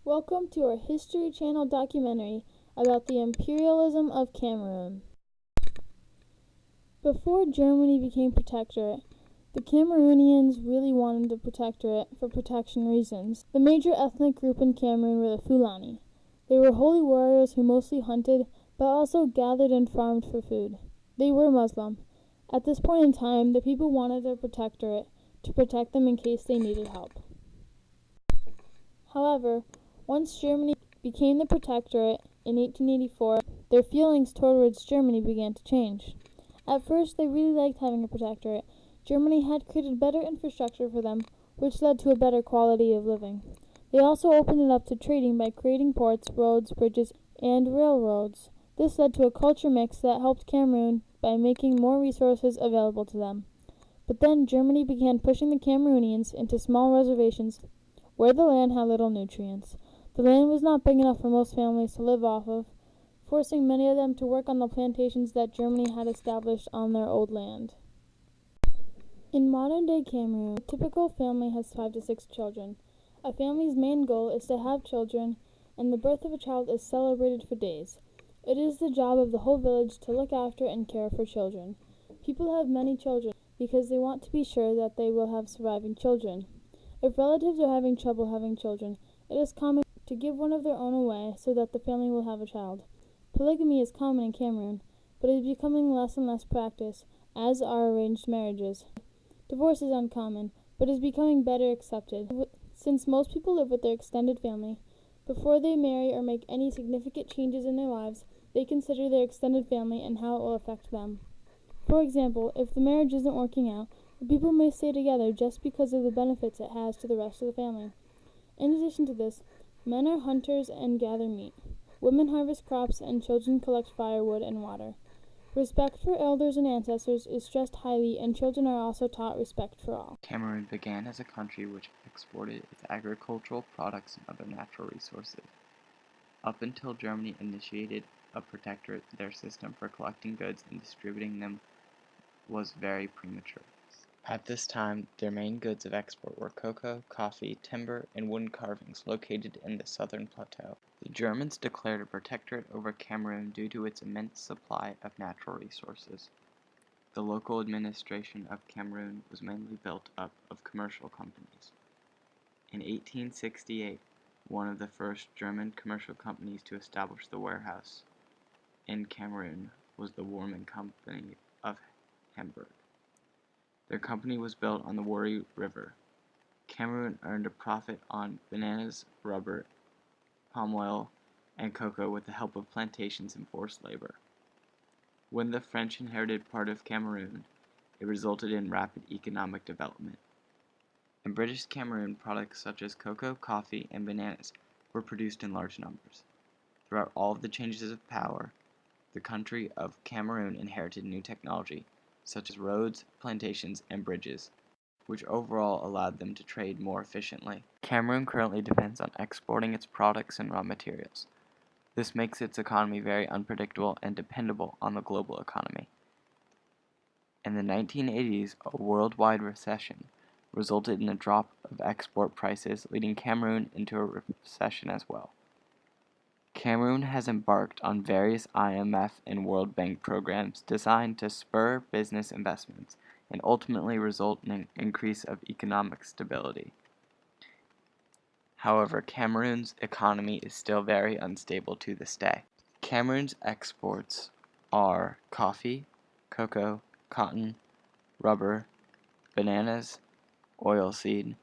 Welcome to our History Channel documentary about the imperialism of Cameroon. Before Germany became protectorate, the Cameroonians really wanted a protectorate for protection reasons. The major ethnic group in Cameroon were the Fulani. They were holy warriors who mostly hunted, but also gathered and farmed for food. They were Muslim. At this point in time, the people wanted a protectorate to protect them in case they needed help. However, once Germany became the protectorate in 1884, their feelings towards Germany began to change. At first, they really liked having a protectorate. Germany had created better infrastructure for them, which led to a better quality of living. They also opened it up to trading by creating ports, roads, bridges, and railroads. This led to a culture mix that helped Cameroon by making more resources available to them. But then Germany began pushing the Cameroonians into small reservations where the land had little nutrients. The land was not big enough for most families to live off of, forcing many of them to work on the plantations that Germany had established on their old land. In modern-day Cameroon, a typical family has 5 to 6 children. A family's main goal is to have children, and the birth of a child is celebrated for days. It is the job of the whole village to look after and care for children. People have many children because they want to be sure that they will have surviving children. If relatives are having trouble having children, it is common to give one of their own away so that the family will have a child. Polygamy is common in Cameroon, but is becoming less and less practiced, as are arranged marriages. Divorce is uncommon, but is becoming better accepted, since most people live with their extended family. Before they marry or make any significant changes in their lives, they consider their extended family and how it will affect them. For example, if the marriage isn't working out, the people may stay together just because of the benefits it has to the rest of the family. In addition to this, men are hunters and gather meat. Women harvest crops and children collect firewood and water. Respect for elders and ancestors is stressed highly, and children are also taught respect for all. Cameroon began as a country which exported its agricultural products and other natural resources. Up until Germany initiated a protectorate, their system for collecting goods and distributing them was very premature. At this time, their main goods of export were cocoa, coffee, timber, and wooden carvings located in the southern plateau. The Germans declared a protectorate over Cameroon due to its immense supply of natural resources. The local administration of Cameroon was mainly built up of commercial companies. In 1868, one of the first German commercial companies to establish the warehouse in Cameroon was the Warman Company of Hamburg. Their company was built on the Wari River. Cameroon earned a profit on bananas, rubber, palm oil, and cocoa with the help of plantations and forced labor. When the French inherited part of Cameroon, it resulted in rapid economic development. In British Cameroon, products such as cocoa, coffee, and bananas were produced in large numbers. Throughout all of the changes of power, the country of Cameroon inherited new technology, such as roads, plantations, and bridges, which overall allowed them to trade more efficiently. Cameroon currently depends on exporting its products and raw materials. This makes its economy very unpredictable and dependable on the global economy. In the 1980s, a worldwide recession resulted in a drop of export prices, leading Cameroon into a recession as well. Cameroon has embarked on various IMF and World Bank programs designed to spur business investments and ultimately result in an increase of economic stability. However, Cameroon's economy is still very unstable to this day. Cameroon's exports are coffee, cocoa, cotton, rubber, bananas, oilseed,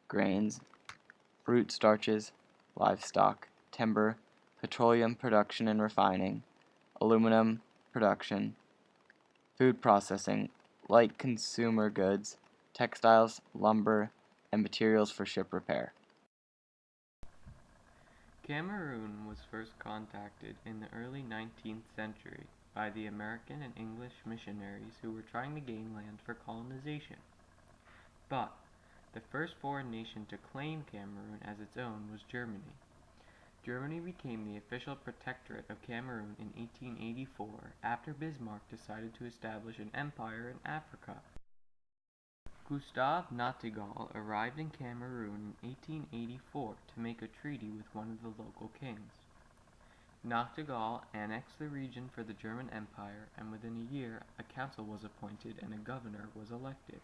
grains, fruit starches, livestock, timber, petroleum production and refining, aluminum production, food processing, light consumer goods, textiles, lumber, and materials for ship repair. Cameroon was first contacted in the early 19th century by the American and English missionaries who were trying to gain land for colonization. But the first foreign nation to claim Cameroon as its own was Germany. Germany became the official protectorate of Cameroon in 1884 after Bismarck decided to establish an empire in Africa. Gustave Nachtigal arrived in Cameroon in 1884 to make a treaty with one of the local kings. Nachtigal annexed the region for the German Empire, and within a year a council was appointed and a governor was elected.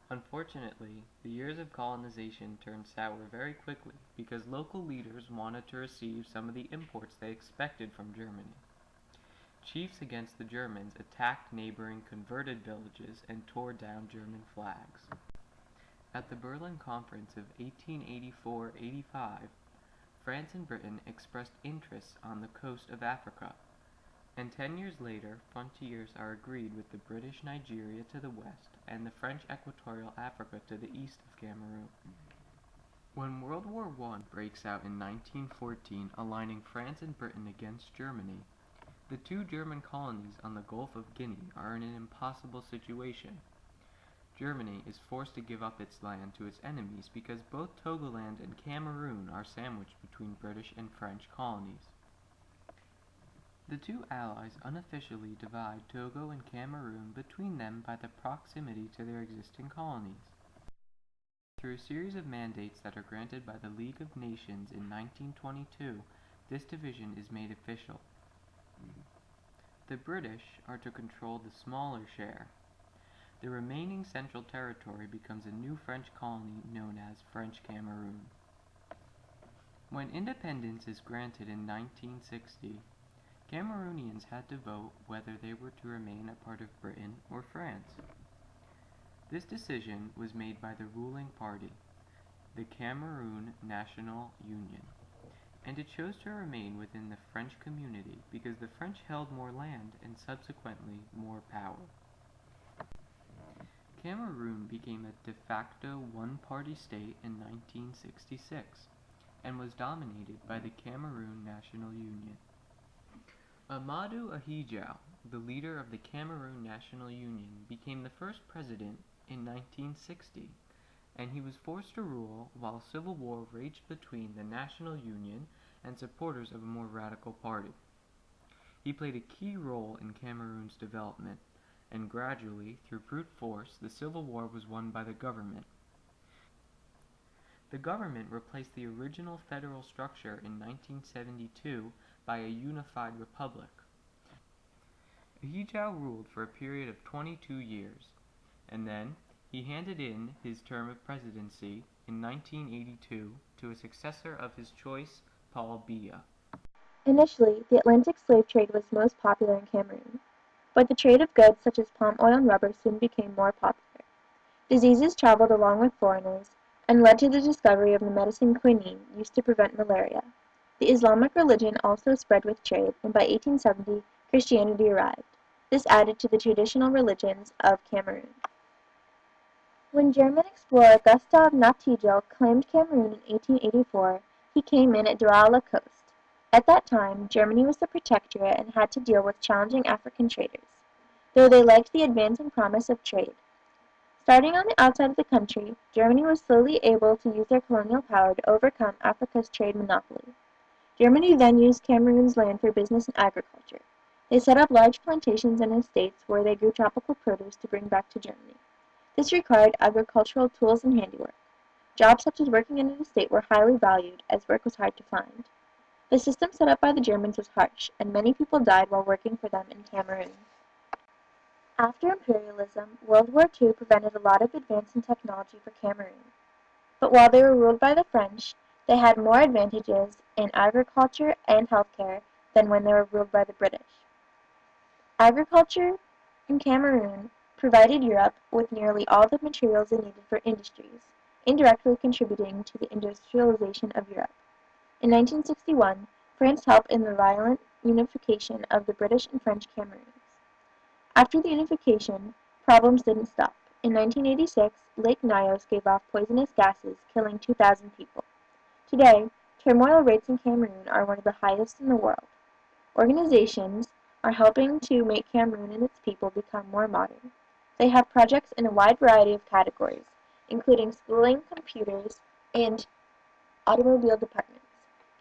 Unfortunately, the years of colonization turned sour very quickly because local leaders wanted to receive some of the imports they expected from Germany. Chiefs against the Germans attacked neighboring converted villages and tore down German flags. At the Berlin Conference of 1884-85, France and Britain expressed interests on the coast of Africa, and 10 years later, frontiers are agreed with the British Nigeria to the west and the French Equatorial Africa to the east of Cameroon. When World War I breaks out in 1914, aligning France and Britain against Germany, the two German colonies on the Gulf of Guinea are in an impossible situation. Germany is forced to give up its land to its enemies because both Togoland and Cameroon are sandwiched between British and French colonies. The two allies unofficially divide Togo and Cameroon between them by the proximity to their existing colonies. Through a series of mandates that are granted by the League of Nations in 1922, this division is made official. The British are to control the smaller share. The remaining Central Territory becomes a new French colony known as French Cameroon. When independence is granted in 1960, Cameroonians had to vote whether they were to remain a part of Britain or France. This decision was made by the ruling party, the Cameroon National Union, and it chose to remain within the French community because the French held more land and subsequently more power. Cameroon became a de facto one-party state in 1966 and was dominated by the Cameroon National Union. Amadou Ahidjo, the leader of the Cameroon National Union, became the first president in 1960, and he was forced to rule while civil war raged between the National Union and supporters of a more radical party. He played a key role in Cameroon's development, and gradually, through brute force, the civil war was won by the government. The government replaced the original federal structure in 1972 by a unified republic. Ahidjo ruled for a period of 22 years, and then he handed in his term of presidency in 1982 to a successor of his choice, Paul Biya. Initially, the Atlantic slave trade was most popular in Cameroon, but the trade of goods such as palm oil and rubber soon became more popular. Diseases traveled along with foreigners and led to the discovery of the medicine quinine used to prevent malaria. The Islamic religion also spread with trade, and by 1870, Christianity arrived. This added to the traditional religions of Cameroon. When German explorer Gustave Nachtigal claimed Cameroon in 1884, he came in at Douala coast. At that time, Germany was the protectorate and had to deal with challenging African traders, though they liked the advancing promise of trade. Starting on the outside of the country, Germany was slowly able to use their colonial power to overcome Africa's trade monopoly. Germany then used Cameroon's land for business and agriculture. They set up large plantations and estates where they grew tropical produce to bring back to Germany. This required agricultural tools and handiwork. Jobs such as working in an estate were highly valued, as work was hard to find. The system set up by the Germans was harsh, and many people died while working for them in Cameroon. After imperialism, World War II prevented a lot of advance in technology for Cameroon. But while they were ruled by the French, they had more advantages in agriculture and healthcare than when they were ruled by the British. Agriculture in Cameroon provided Europe with nearly all the materials it needed for industries, indirectly contributing to the industrialization of Europe. In 1961, France helped in the violent unification of the British and French Cameroons. After the unification, problems didn't stop. In 1986, Lake Nyos gave off poisonous gases, killing 2,000 people. Today, turmoil rates in Cameroon are one of the highest in the world. Organizations are helping to make Cameroon and its people become more modern. They have projects in a wide variety of categories, including schooling, computers, and automobile departments.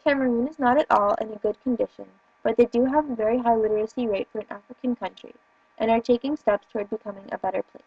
Cameroon is not at all in a good condition, but they do have a very high literacy rate for an African country, and are taking steps toward becoming a better place.